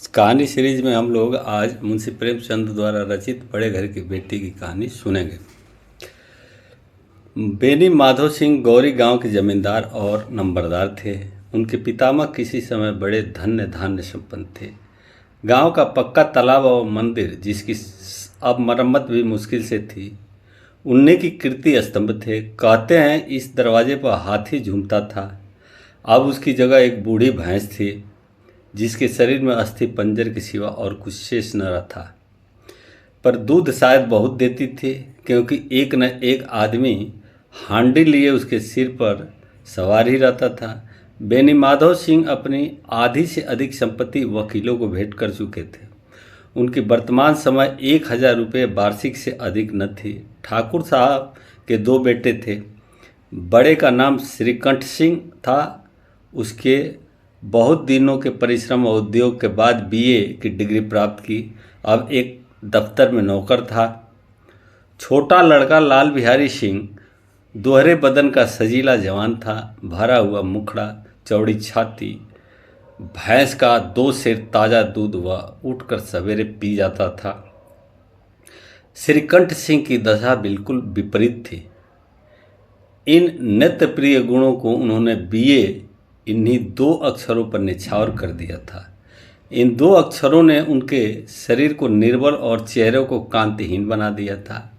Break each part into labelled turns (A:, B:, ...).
A: कहानी सीरीज में हम लोग आज मुंशी प्रेमचंद द्वारा रचित बड़े घर की बेटी की कहानी सुनेंगे। बेनी माधो सिंह गौरी गांव के जमींदार और नंबरदार थे। उनके पितामह किसी समय बड़े धन्य धान्य संपन्न थे। गांव का पक्का तालाब और मंदिर, जिसकी अब मरम्मत भी मुश्किल से थी, उन्हीं की कीर्ति स्तंभ थे। कहते हैं इस दरवाजे पर हाथी झूमता था। अब उसकी जगह एक बूढ़ी भैंस थी, जिसके शरीर में अस्थि पंजर के सिवा और कुछ शेष न रहा था, पर दूध शायद बहुत देती थी, क्योंकि एक न एक आदमी हांडी लिए उसके सिर पर सवार ही रहता था। बेनी माधव सिंह अपनी आधी से अधिक संपत्ति वकीलों को भेंट कर चुके थे। उनकी वर्तमान समय 1000 रुपये वार्षिक से अधिक न थी। ठाकुर साहब के 2 बेटे थे। बड़े का नाम श्रीकंठ सिंह था। उसके बहुत दिनों के परिश्रम और उद्योग के बाद बीए की डिग्री प्राप्त की। अब एक दफ्तर में नौकर था। छोटा लड़का लाल बिहारी सिंह दोहरे बदन का सजीला जवान था। भरा हुआ मुखड़ा, चौड़ी छाती, भैंस का 2 सेर ताज़ा दूध वह उठकर सवेरे पी जाता था। श्रीकंठ सिंह की दशा बिल्कुल विपरीत थी। इन नित्य प्रिय गुणों को उन्होंने बीए इन्हीं 2 अक्षरों पर निछावर कर दिया था। इन 2 अक्षरों ने उनके शरीर को निर्बल और चेहरे को कांतिहीन बना दिया था।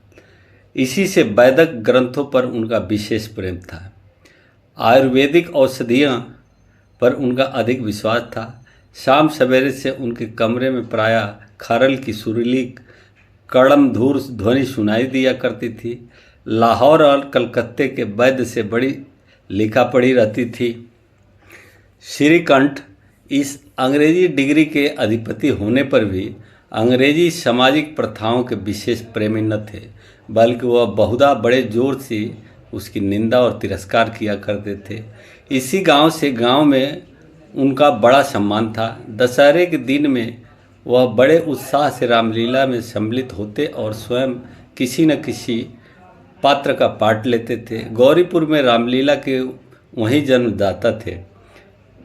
A: इसी से वैदिक ग्रंथों पर उनका विशेष प्रेम था। आयुर्वेदिक औषधियों पर उनका अधिक विश्वास था। शाम सवेरे से उनके कमरे में प्रायः खरल की सुरीली कड़मधूर ध्वनि सुनाई दिया करती थी। लाहौर और कलकत्ते के वैद्य से बड़ी लिखा पढ़ी रहती थी। श्रीकंठ इस अंग्रेजी डिग्री के अधिपति होने पर भी अंग्रेजी सामाजिक प्रथाओं के विशेष प्रेमी न थे, बल्कि वह बहुधा बड़े जोर से उसकी निंदा और तिरस्कार किया करते थे। इसी गांव से गांव में उनका बड़ा सम्मान था। दशहरे के दिन में वह बड़े उत्साह से रामलीला में सम्मिलित होते और स्वयं किसी न किसी पात्र का पाठ लेते थे। गौरीपुर में रामलीला के वहीं जन्मदाता थे।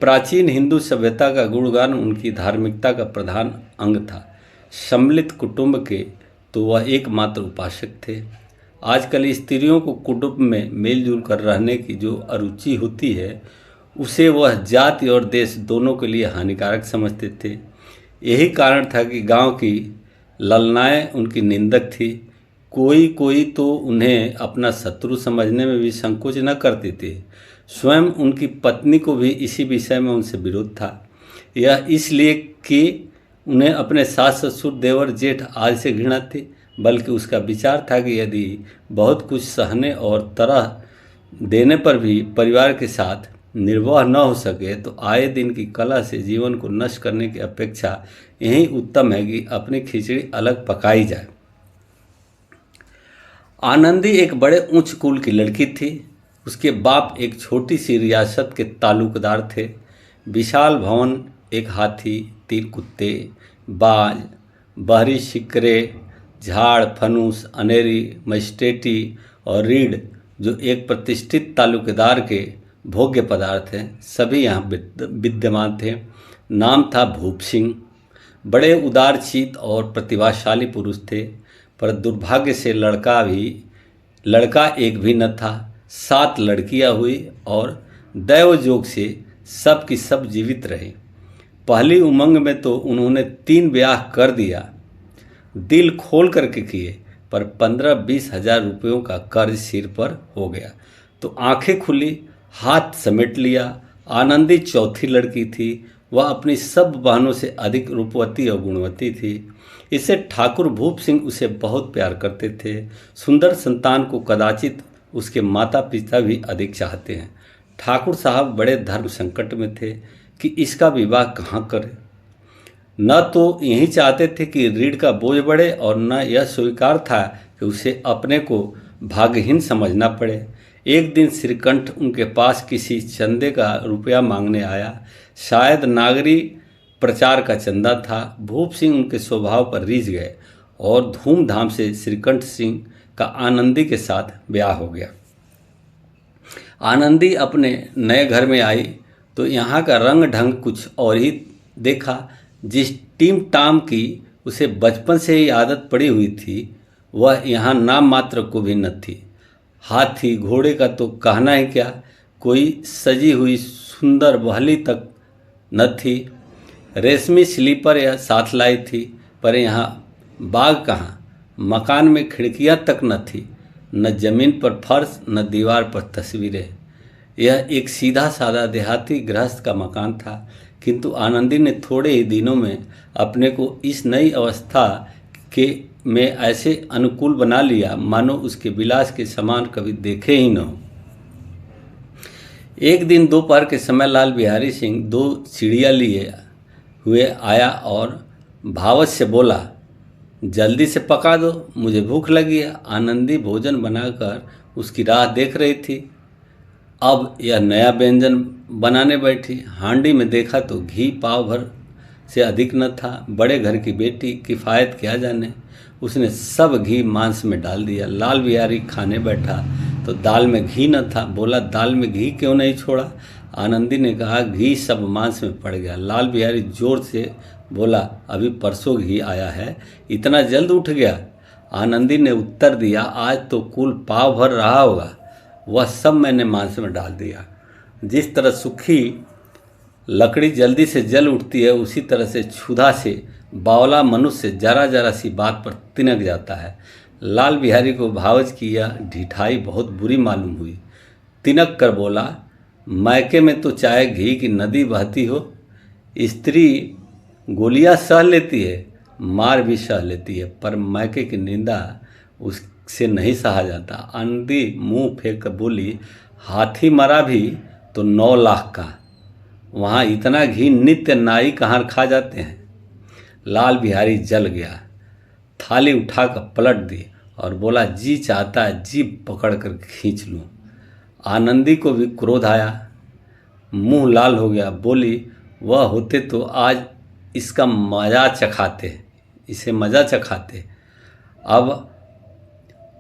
A: प्राचीन हिंदू सभ्यता का गुणगान उनकी धार्मिकता का प्रधान अंग था। सम्मिलित कुटुंब के तो वह एकमात्र उपासक थे। आजकल स्त्रियों को कुटुंब में मिलजुल कर रहने की जो अरुचि होती है, उसे वह जाति और देश दोनों के लिए हानिकारक समझते थे। यही कारण था कि गांव की ललनाएं उनकी निंदक थी। कोई कोई तो उन्हें अपना शत्रु समझने में भी संकोच न करते थे। स्वयं उनकी पत्नी को भी इसी विषय में उनसे विरोध था। यह इसलिए कि उन्हें अपने सास ससुर देवर जेठ आदि से घृणा थी, बल्कि उसका विचार था कि यदि बहुत कुछ सहने और तरह देने पर भी परिवार के साथ निर्वाह न हो सके, तो आए दिन की कला से जीवन को नष्ट करने की अपेक्षा यही उत्तम है कि अपनी खिचड़ी अलग पकाई जाए। आनंदी एक बड़े उच्च कुल की लड़की थी। उसके बाप एक छोटी सी रियासत के तालुकदार थे। विशाल भवन, एक हाथी, 3 कुत्ते, बाज, बहरी शिकरे, झाड़, फनूस, अनेरी, मजिस्ट्रेटी और रीढ़, जो एक प्रतिष्ठित तालुकेदार के भोग्य पदार्थ हैं, सभी यहाँ विद्यमान थे। नाम था भूप सिंह। बड़े उदारचित्त और प्रतिभाशाली पुरुष थे, पर दुर्भाग्य से लड़का एक भी न था। 7 लड़कियां हुई और दैव जोग से सब की सब जीवित रहे। पहली उमंग में तो उन्होंने 3 ब्याह कर दिया, दिल खोल करके किए, पर 15-20 हजार रुपयों का कर्ज सिर पर हो गया तो आंखें खुली, हाथ समेट लिया। आनंदी चौथी लड़की थी। वह अपनी सब बहनों से अधिक रूपवती और गुणवती थी। इससे ठाकुर भूप सिंह उसे बहुत प्यार करते थे। सुंदर संतान को कदाचित उसके माता पिता भी अधिक चाहते हैं। ठाकुर साहब बड़े धर्म संकट में थे कि इसका विवाह कहाँ करें। न तो यही चाहते थे कि रीढ़ का बोझ बढ़े, और न यह स्वीकार था कि उसे अपने को भाग्यहीन समझना पड़े। एक दिन श्रीकंठ उनके पास किसी चंदे का रुपया मांगने आया। शायद नागरी प्रचार का चंदा था। भूप सिंह उनके स्वभाव पर रीझ गए और धूमधाम से श्रीकंठ सिंह का आनंदी के साथ ब्याह हो गया। आनंदी अपने नए घर में आई तो यहाँ का रंग ढंग कुछ और ही देखा। जिस टीम टाम की उसे बचपन से ही आदत पड़ी हुई थी वह यहाँ नाम मात्र को भी न थी। हाथी घोड़े का तो कहना ही क्या, कोई सजी हुई सुंदर बहली तक न थी। रेशमी स्लीपर यह साथ लाई थी, पर यहाँ बाग कहाँ, मकान में खिड़कियाँ तक न थी, न जमीन पर फर्श न दीवार पर तस्वीरें। यह एक सीधा साधा देहाती गृहस्थ का मकान था, किंतु आनंदी ने थोड़े ही दिनों में अपने को इस नई अवस्था के में ऐसे अनुकूल बना लिया मानो उसके विलास के समान कभी देखे ही न हो। एक दिन दोपहर के समय लाल बिहारी सिंह 2 चिड़िया लिए हुए आया और भावच से बोला, जल्दी से पका दो, मुझे भूख लगी है। आनंदी भोजन बनाकर उसकी राह देख रही थी। अब यह नया व्यंजन बनाने बैठी। हांडी में देखा तो घी पाव भर से अधिक न था। बड़े घर की बेटी किफ़ायत क्या जाने, उसने सब घी मांस में डाल दिया। लाल बिहारी खाने बैठा तो दाल में घी न था। बोला, दाल में घी क्यों नहीं छोड़ा? आनंदी ने कहा, घी सब मांस में पड़ गया। लाल बिहारी जोर से बोला, अभी परसों घी आया है, इतना जल्द उठ गया? आनंदी ने उत्तर दिया, आज तो कुल पाव भर रहा होगा, वह सब मैंने मांस में डाल दिया। जिस तरह सूखी लकड़ी जल्दी से जल उठती है, उसी तरह से क्षुधा से बावला मनुष्य जरा जरा सी बात पर तिनक जाता है। लाल बिहारी को भावज की यह ढिठाई बहुत बुरी मालूम हुई। तिनक कर बोला, मैके में तो चाहे घी की नदी बहती हो, स्त्री गोलियां सह लेती है, मार भी सह लेती है, पर मैके की निंदा उससे नहीं सहा जाता। आनंदी मुंह फेंक कर बोली, हाथी मरा भी तो 9 लाख का, वहाँ इतना घी नित्य नाई कहाँ खा जाते हैं। लाल बिहारी जल गया, थाली उठाकर पलट दी और बोला, जी चाहता है जीभ पकड़कर खींच लूँ। आनंदी को भी क्रोध आया, मुंह लाल हो गया। बोली, वह होते तो आज इसका मजा चखाते, इसे मजा चखाते। अब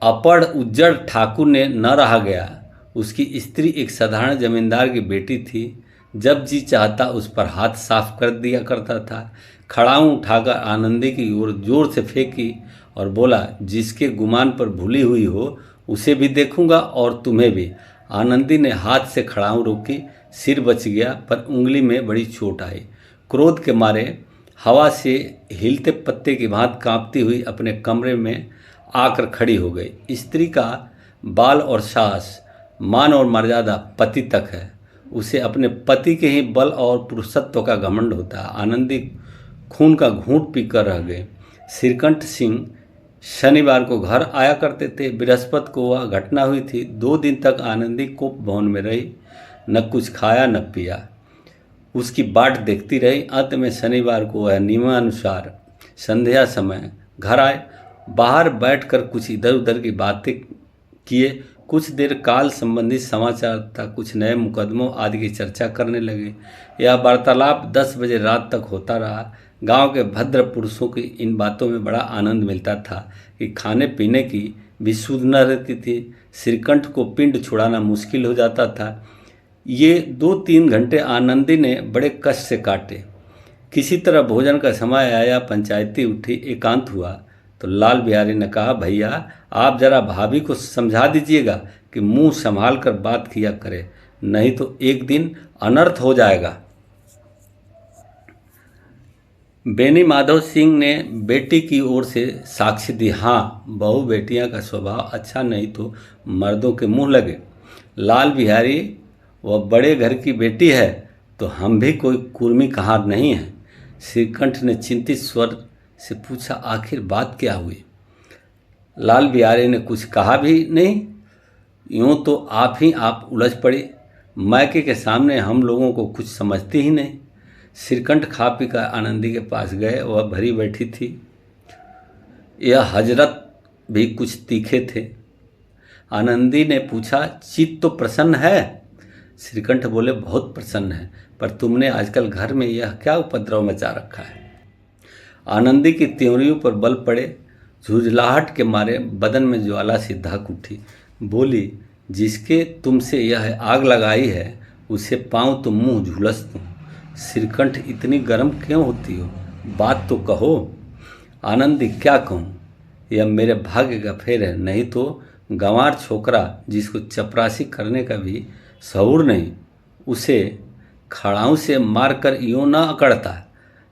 A: अपड़ उज्जड़ ठाकुर ने न रहा गया। उसकी स्त्री एक साधारण जमींदार की बेटी थी। जब जी चाहता उस पर हाथ साफ कर दिया करता था। खड़ाऊँ उठाकर आनंदी की ओर जोर से फेंकी और बोला, जिसके गुमान पर भूली हुई हो उसे भी देखूंगा और तुम्हें भी। आनंदी ने हाथ से खड़ाऊँ रोकी, सिर बच गया, पर उंगली में बड़ी चोट आई। क्रोध के मारे हवा से हिलते पत्ते की भांति कांपती हुई अपने कमरे में आकर खड़ी हो गई। स्त्री का बाल और सास, मान और मर्यादा पति तक है। उसे अपने पति के ही बल और पुरुषत्व का घमंड होता है। आनंदी खून का घूंट पीकर रह गए। श्रीकंठ सिंह शनिवार को घर आया करते थे। बृहस्पति को वह घटना हुई थी। 2 दिन तक आनंदी कोप भवन में रही, न कुछ खाया न पिया, उसकी बाट देखती रही। अंत में शनिवार को वह नियमानुसार संध्या समय घर आए। बाहर बैठकर कुछ इधर उधर की बातें किए। कुछ देर काल संबंधी समाचार तथा कुछ नए मुकदमों आदि की चर्चा करने लगे। यह वार्तालाप 10 बजे रात तक होता रहा। गांव के भद्र पुरुषों की इन बातों में बड़ा आनंद मिलता था कि खाने पीने की भी सुध न रहती थी। श्रीकंठ को पिंड छुड़ाना मुश्किल हो जाता था। ये 2-3 घंटे आनंदी ने बड़े कष्ट से काटे। किसी तरह भोजन का समय आया, पंचायती उठी, एकांत हुआ तो लाल बिहारी ने कहा, भैया आप जरा भाभी को समझा दीजिएगा कि मुंह संभाल कर बात किया करे, नहीं तो एक दिन अनर्थ हो जाएगा। बेनी माधव सिंह ने बेटी की ओर से साक्ष्य दी, हाँ बहू बेटियां का स्वभाव अच्छा नहीं तो मर्दों के मुंह लगे। लाल बिहारी वह बड़े घर की बेटी है तो हम भी कोई कुर्मी कहार नहीं है। श्रीकंठ ने चिंतित स्वर से पूछा, आखिर बात क्या हुई? लाल बिहारी ने कुछ कहा भी नहीं। यूँ तो आप उलझ पड़ी। मैके के सामने हम लोगों को कुछ समझती ही नहीं। श्रीकंठ खा पी कर आनंदी के पास गए। वह भरी बैठी थी। यह हजरत भी कुछ तीखे थे। आनंदी ने पूछा, चित्त तो प्रसन्न है? श्रीकंठ बोले, बहुत प्रसन्न है, पर तुमने आजकल घर में यह क्या उपद्रव मचा रखा है? आनंदी की त्योरियों पर बल पड़े। झुंझलाहट के मारे बदन में ज्वाला सी धक उठी। बोली, जिसके तुमसे यह आग लगाई है उसे पाऊँ तो मुंह झुलस दूँ। श्रीकंठ, इतनी गर्म क्यों होती हो? बात तो कहो। आनंदी, क्या कहूँ, यह मेरे भाग्य का फेर है, नहीं तो गंवार छोकरा जिसको चपरासी करने का भी शऊर नहीं, उसे खड़ाऊ से मारकर यूं न अकड़ता।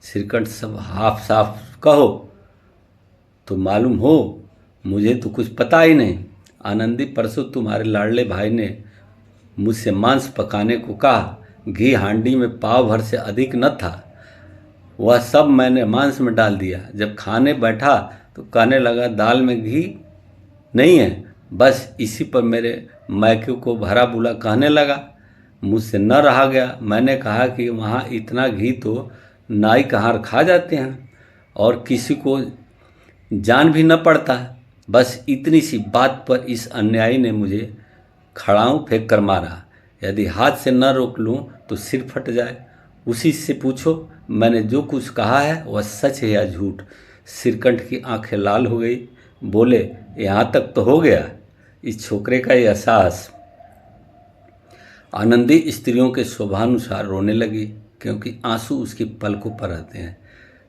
A: श्रीकंठ, सब हाफ साफ कहो तो मालूम हो, मुझे तो कुछ पता ही नहीं। आनंदी, परसों तुम्हारे लाडले भाई ने मुझसे मांस पकाने को कहा। घी हांडी में पाव भर से अधिक न था, वह सब मैंने मांस में डाल दिया। जब खाने बैठा तो कहने लगा दाल में घी नहीं है। बस इसी पर मेरे मैके को भरा बुला कहने लगा। मुझसे न रहा गया। मैंने कहा कि वहाँ इतना घी तो नाई कहार खा जाते हैं और किसी को जान भी न पड़ता। बस इतनी सी बात पर इस अन्यायी ने मुझे खड़ाऊँ फेंक कर मारा। यदि हाथ से न रोक लूँ तो सिर फट जाए। उसी से पूछो मैंने जो कुछ कहा है वह सच है या झूठ। श्रीकंठ की आंखें लाल हो गई। बोले, यहाँ तक तो हो गया इस छोकरे का ये एहसास। आनंदी स्त्रियों के स्वभानुसार रोने लगी, क्योंकि आंसू उसकी पलकों पर रहते हैं।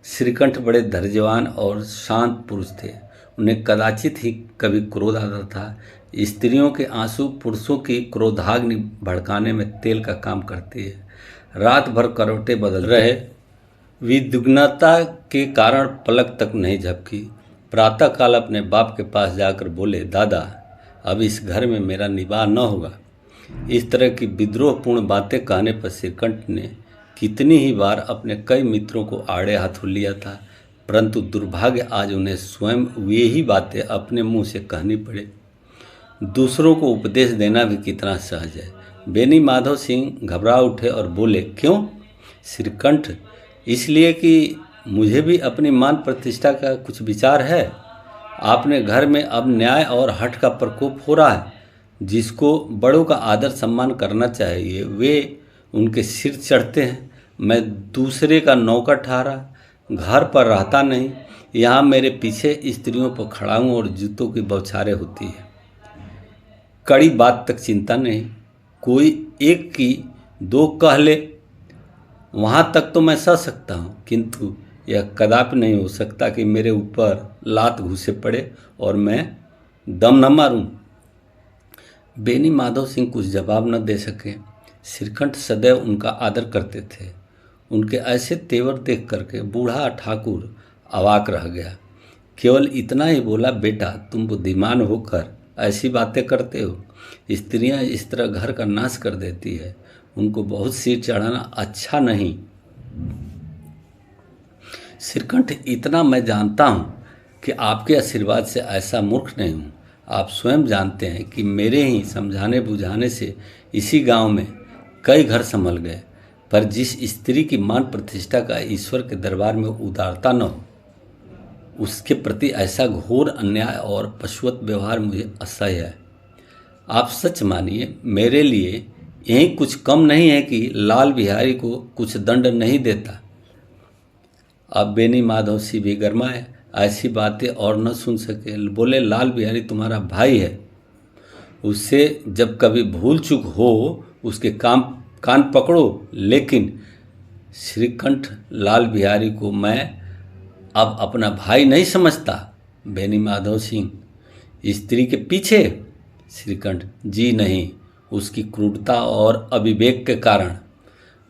A: श्रीकंठ बड़े धैर्यवान और शांत पुरुष थे। उन्हें कदाचित ही कभी क्रोध आता था। स्त्रियों के आंसू पुरुषों की क्रोधाग्नि भड़काने में तेल का काम करती है। रात भर करवटें बदल रहे, विद्विग्नता के कारण पलक तक नहीं झपकी। प्रातःकाल अपने बाप के पास जाकर बोले, दादा, अब इस घर में मेरा निवाह न होगा। इस तरह की विद्रोहपूर्ण बातें कहने पर श्रीकंठ ने कितनी ही बार अपने कई मित्रों को आड़े हाथों लिया था, परंतु दुर्भाग्य आज उन्हें स्वयं वे ही बातें अपने मुंह से कहनी पड़े। दूसरों को उपदेश देना भी कितना सहज है। बेनी माधव सिंह घबरा उठे और बोले, क्यों? श्रीकंठ, इसलिए कि मुझे भी अपनी मान प्रतिष्ठा का कुछ विचार है। आपने घर में अब न्याय और हठ का प्रकोप हो रहा है। जिसको बड़ों का आदर सम्मान करना चाहिए वे उनके सिर चढ़ते हैं। मैं दूसरे का नौकर ठहरा, घर पर रहता नहीं। यहाँ मेरे पीछे स्त्रियों पर खड़ा हूँ और जूतों की बौछारें होती है। कड़ी बात तक चिंता नहीं, कोई एक की दो कह ले वहाँ तक तो मैं सह सकता हूँ, किंतु यह कदापि नहीं हो सकता कि मेरे ऊपर लात घुसे पड़े और मैं दम न मारूं। बेनी माधव सिंह कुछ जवाब न दे सके। श्रीकंठ सदैव उनका आदर करते थे। उनके ऐसे तेवर देख करके बूढ़ा ठाकुर अवाक रह गया। केवल इतना ही बोला, बेटा, तुम बुद्धिमान होकर ऐसी बातें करते हो। स्त्रियां इस तरह घर का नाश कर देती है, उनको बहुत सिर चढ़ाना अच्छा नहीं। श्रीकंठ, इतना मैं जानता हूँ कि आपके आशीर्वाद से ऐसा मूर्ख नहीं हूँ। आप स्वयं जानते हैं कि मेरे ही समझाने बुझाने से इसी गांव में कई घर संभल गए, पर जिस स्त्री की मान प्रतिष्ठा का ईश्वर के दरबार में उदारता न हो, उसके प्रति ऐसा घोर अन्याय और पशुवत व्यवहार मुझे असह्य है। आप सच मानिए, मेरे लिए यही कुछ कम नहीं है कि लाल बिहारी को कुछ दंड नहीं देता। अब बेनी माधव सिंह भी गरमाए, ऐसी बातें और न सुन सके। बोले, लाल बिहारी तुम्हारा भाई है, उससे जब कभी भूल चूक हो उसके कान पकड़ो। लेकिन श्रीकंठ, लाल बिहारी को मैं अब अपना भाई नहीं समझता। बेनी माधव सिंह, स्त्री के पीछे? श्रीकंठ, जी नहीं, उसकी क्रूरता और अविवेक के कारण।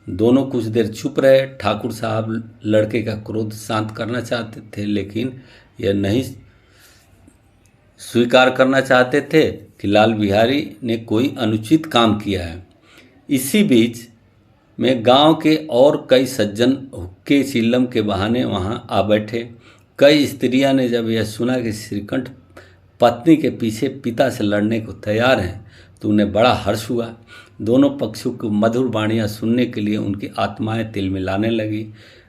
A: दोनों कुछ देर चुप रहे। ठाकुर साहब लड़के का क्रोध शांत करना चाहते थे, लेकिन यह नहीं स्वीकार करना चाहते थे कि लाल बिहारी ने कोई अनुचित काम किया है। इसी बीच में गांव के और कई सज्जन हुक्के चिल्लम के बहाने वहां आ बैठे। कई स्त्रियां ने जब यह सुना कि श्रीकंठ पत्नी के पीछे पिता से लड़ने को तैयार हैं, तो उन्हें बड़ा हर्ष हुआ। दोनों पक्षों की मधुर वाणियाँ सुनने के लिए उनकी आत्माएं तिलमिलाने लगी।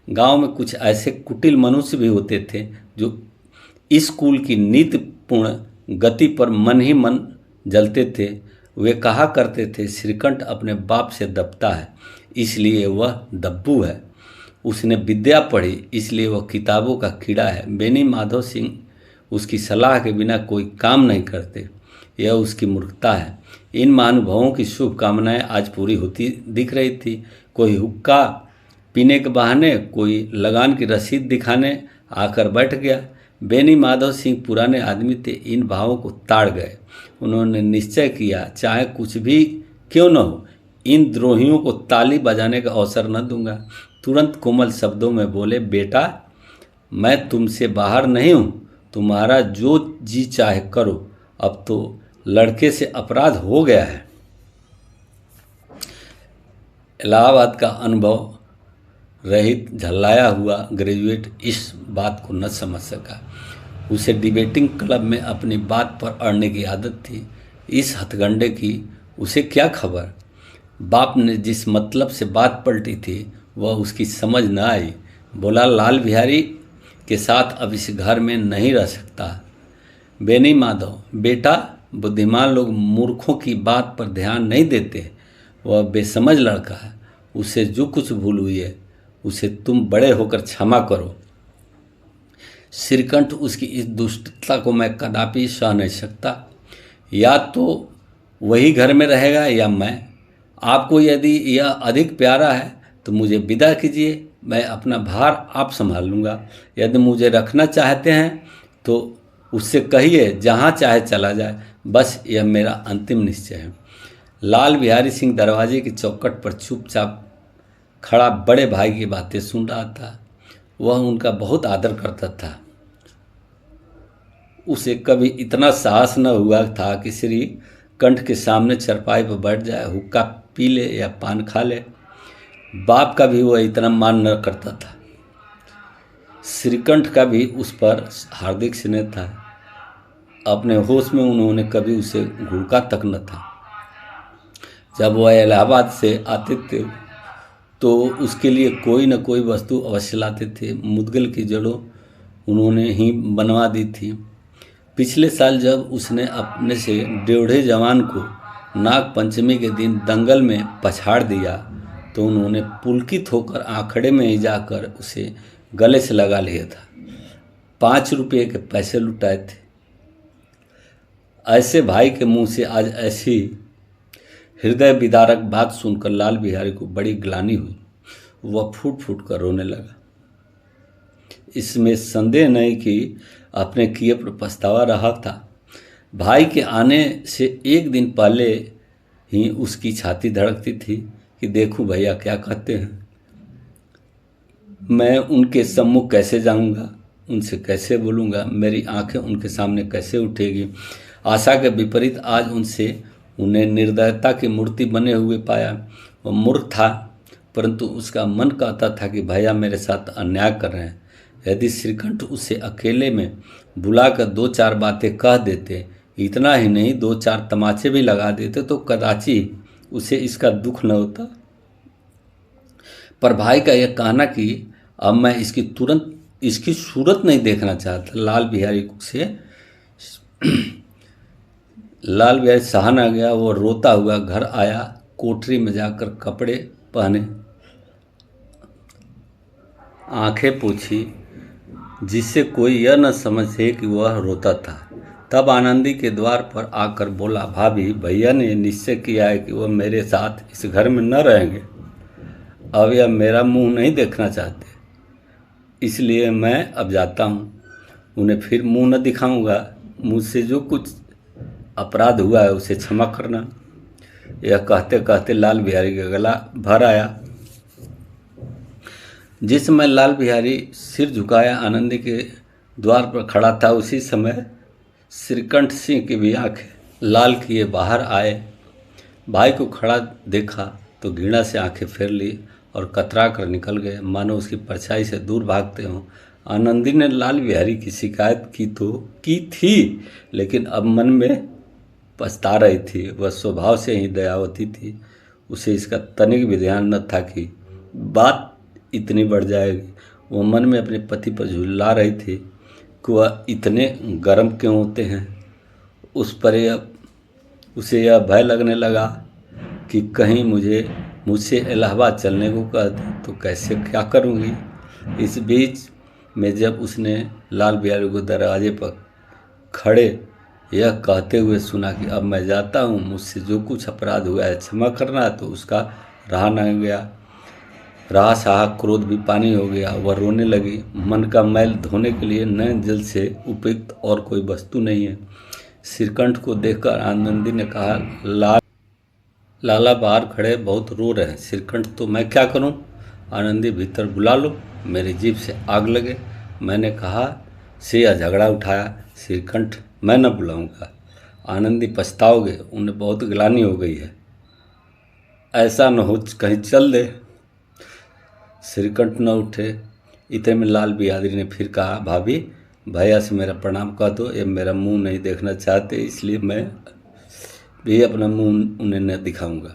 A: गांव में कुछ ऐसे कुटिल मनुष्य भी होते थे जो इस कुल की नीतिपूर्ण गति पर मन ही मन जलते थे। वे कहा करते थे, श्रीकंठ अपने बाप से दबता है इसलिए वह दब्बू है, उसने विद्या पढ़ी इसलिए वह किताबों का कीड़ा है। बेनी माधव सिंह उसकी सलाह के बिना कोई काम नहीं करते, यह उसकी मूर्खता है। इन महानुभावों की शुभकामनाएं आज पूरी होती दिख रही थी। कोई हुक्का पीने के बहाने कोई लगान की रसीद दिखाने आकर बैठ गया। बेनी माधव सिंह पुराने आदमी थे, इन भावों को ताड़ गए। उन्होंने निश्चय किया, चाहे कुछ भी क्यों न हो, इन द्रोहियों को ताली बजाने का अवसर न दूंगा। तुरंत कोमल शब्दों में बोले, बेटा मैं तुमसे बाहर नहीं हूँ, तुम्हारा जो जी चाहे करो, अब तो लड़के से अपराध हो गया है। इलाहाबाद का अनुभव रहित झल्लाया हुआ ग्रेजुएट इस बात को न समझ सका। उसे डिबेटिंग क्लब में अपनी बात पर अड़ने की आदत थी। इस हथगंडे की उसे क्या खबर। बाप ने जिस मतलब से बात पलटी थी वह उसकी समझ न आई। बोला, लाल बिहारी के साथ अब इस घर में नहीं रह सकता। बेनी माधव, बेटा बुद्धिमान लोग मूर्खों की बात पर ध्यान नहीं देते। वह बेसमझ लड़का है, उसे जो कुछ भूल हुई है उसे तुम बड़े होकर क्षमा करो। श्रीकंठ, उसकी इस दुष्टता को मैं कदापि सह नहीं सकता। या तो वही घर में रहेगा या मैं। आपको यदि यह अधिक प्यारा है तो मुझे विदा कीजिए, मैं अपना भार आप संभाल लूँगा। यदि मुझे रखना चाहते हैं तो उससे कहिए जहाँ चाहे चला जाए, बस यह मेरा अंतिम निश्चय है। लाल बिहारी सिंह दरवाजे की चौखट पर चुपचाप खड़ा बड़े भाई की बातें सुन रहा था। वह उनका बहुत आदर करता था। उसे कभी इतना साहस न हुआ था कि श्रीकंठ के सामने चरपाई पर बैठ जाए, हुक्का पी ले या पान खा ले। बाप का भी वह इतना मान न करता था। श्रीकंठ का भी उस पर हार्दिक स्नेह था। अपने होश में उन्होंने कभी उसे घुड़का तक न था। जब वह इलाहाबाद से आते थे तो उसके लिए कोई न कोई वस्तु अवश्य लाते थे। मुदगल की जड़ों उन्होंने ही बनवा दी थी। पिछले साल जब उसने अपने से डेढ़े जवान को नाग पंचमी के दिन दंगल में पछाड़ दिया तो उन्होंने पुलकित होकर आंखड़े में ही जाकर उसे गले से लगा लिया था। 5 रुपये के पैसे लुटाए थे। ऐसे भाई के मुंह से आज ऐसी हृदय विदारक बात सुनकर लाल बिहारी को बड़ी ग्लानि हुई। वह फूट फूट कर रोने लगा। इसमें संदेह नहीं कि अपने किए पर पछतावा रहा था। भाई के आने से एक दिन पहले ही उसकी छाती धड़कती थी कि देखूं भैया क्या कहते हैं। मैं उनके सम्मुख कैसे जाऊंगा, उनसे कैसे बोलूंगा, मेरी आंखें उनके सामने कैसे उठेगी। आशा के विपरीत आज उन्हें निर्दयता की मूर्ति बने हुए पाया। वह मूर्ख था, परंतु उसका मन कहता था कि भैया मेरे साथ अन्याय कर रहे हैं। यदि श्रीकंठ उसे अकेले में बुलाकर 2-4 बातें कह देते, इतना ही नहीं 2-4 तमाचे भी लगा देते तो कदाची उसे इसका दुख न होता। पर भाई का यह कहना कि अब मैं इसकी सूरत नहीं देखना चाहता, लाल बिहारी सहा न गया। वो रोता हुआ घर आया। कोठरी में जाकर कपड़े पहने, आंखें पोंछी, जिससे कोई यह न समझे कि वह रोता था। तब आनंदी के द्वार पर आकर बोला, भाभी भैया ने निश्चय किया है कि वह मेरे साथ इस घर में न रहेंगे। अब यह मेरा मुंह नहीं देखना चाहते, इसलिए मैं अब जाता हूँ। उन्हें फिर मुंह न दिखाऊंगा। मुझसे जो कुछ अपराध हुआ है उसे क्षमा करना। यह कहते कहते लाल बिहारी का गला भर आया। जिस समय लाल बिहारी सिर झुकाया आनंदी के द्वार पर खड़ा था, उसी समय श्रीकंठ सिंह की भी आंखें लाल किए बाहर आए। भाई को खड़ा देखा तो घृणा से आंखें फेर ली और कतरा कर निकल गए, मानो उसकी परछाई से दूर भागते हों। आनंदी ने लाल बिहारी की शिकायत की थी, लेकिन अब मन में पछता रही थी। वह स्वभाव से ही दयावती थी। उसे इसका तनिक भी ध्यान न था कि बात इतनी बढ़ जाएगी। वह मन में अपने पति पर झुल्ला रही थी कि वह इतने गर्म क्यों होते हैं। उसे यह भय लगने लगा कि कहीं मुझसे इलाहाबाद चलने को कह दे तो कैसे क्या करूँगी। इस बीच में जब उसने लाल बिहारी को दरवाजे पर खड़े यह कहते हुए सुना कि अब मैं जाता हूँ, मुझसे जो कुछ अपराध हुआ है क्षमा करना, तो उसका रहा न गया। रहा सहा क्रोध भी पानी हो गया। वह रोने लगी। मन का मैल धोने के लिए नए जल से उपयुक्त और कोई वस्तु नहीं है। श्रीकंठ को देखकर आनंदी ने कहा, लाला बाहर खड़े बहुत रो रहे हैं। श्रीकंठ, तो मैं क्या करूं? आनंदी, भीतर बुला लो, मेरी जीभ से आग लगे। मैंने कहा से यह झगड़ा उठाया। श्रीकंठ, मैं न बुलाऊंगा। आनंदी, पछताओगे, उन्हें बहुत ग्लानि हो गई है, ऐसा न हो कहीं चल दे। श्रीकंठ न उठे। इतने में लाल बिहारी ने फिर कहा, भाभी, भैया से मेरा प्रणाम कह दो, ये मेरा मुंह नहीं देखना चाहते, इसलिए मैं भी अपना मुंह उन्हें न दिखाऊंगा।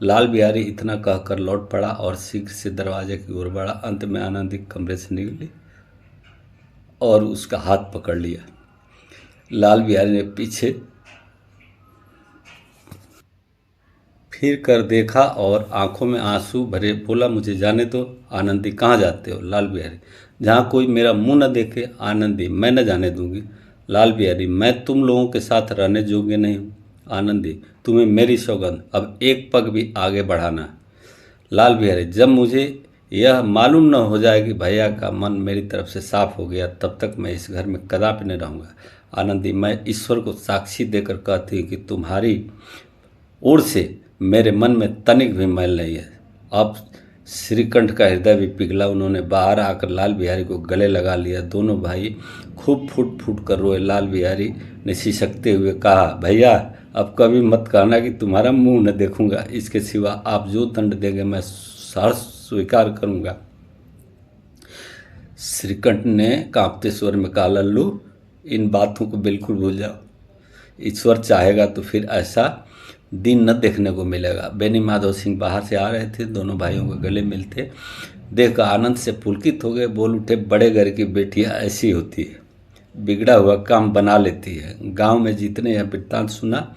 A: लाल बिहारी इतना कहकर लौट पड़ा और शीघ्र से दरवाजे की ओर बढ़ा। अंत में आनंदी कमरे से निकली और उसका हाथ पकड़ लिया। लाल बिहारी ने पीछे फिर कर देखा और आंखों में आंसू भरे बोला, मुझे जाने दो। आनंदी, कहाँ जाते हो? लाल बिहारी, जहाँ कोई मेरा मुंह न देखे। आनंदी, मैं न जाने दूंगी। लाल बिहारी, मैं तुम लोगों के साथ रहने योग्य नहीं हूँ। आनंदी, तुम्हें मेरी सौगंध, अब एक पग भी आगे बढ़ाना। लाल बिहारी, जब मुझे यह मालूम न हो जाए कि भैया का मन मेरी तरफ से साफ हो गया, तब तक मैं इस घर में कदापि नहीं रहूँगा। आनंदी, मैं ईश्वर को साक्षी देकर कहती हूँ कि तुम्हारी ओर से मेरे मन में तनिक भी मैल नहीं है। अब श्रीकंठ का हृदय भी पिघला। उन्होंने बाहर आकर लाल बिहारी को गले लगा लिया। दोनों भाई खूब फूट फूट कर रोए। लाल बिहारी ने सिसकते हुए कहा, भैया, अब कभी मत कहना कि तुम्हारा मुंह न देखूंगा। इसके सिवा आप जो दंड देंगे मैं सहर्ष स्वीकार करूंगा। श्रीकंठ ने कांपते स्वर में कहा, लल्लू, इन बातों को बिल्कुल भूल जाओ। ईश्वर चाहेगा तो फिर ऐसा दिन न देखने को मिलेगा। बेनी माधव सिंह बाहर से आ रहे थे। दोनों भाइयों को गले मिलते देखकर आनंद से पुलकित हो गए। बोल उठे, बड़े घर की बेटियां ऐसी होती है, बिगड़ा हुआ काम बना लेती है। गांव में जितने यह वृत्तांत सुना,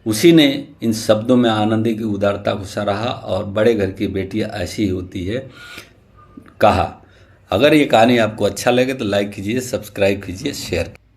A: उसी ने इन शब्दों में आनंदी की उदारता को सराहा और बड़े घर की बेटियां ऐसी होती है कहा। अगर ये कहानी आपको अच्छा लगे तो लाइक कीजिए, सब्सक्राइब कीजिए, शेयर कीजिए।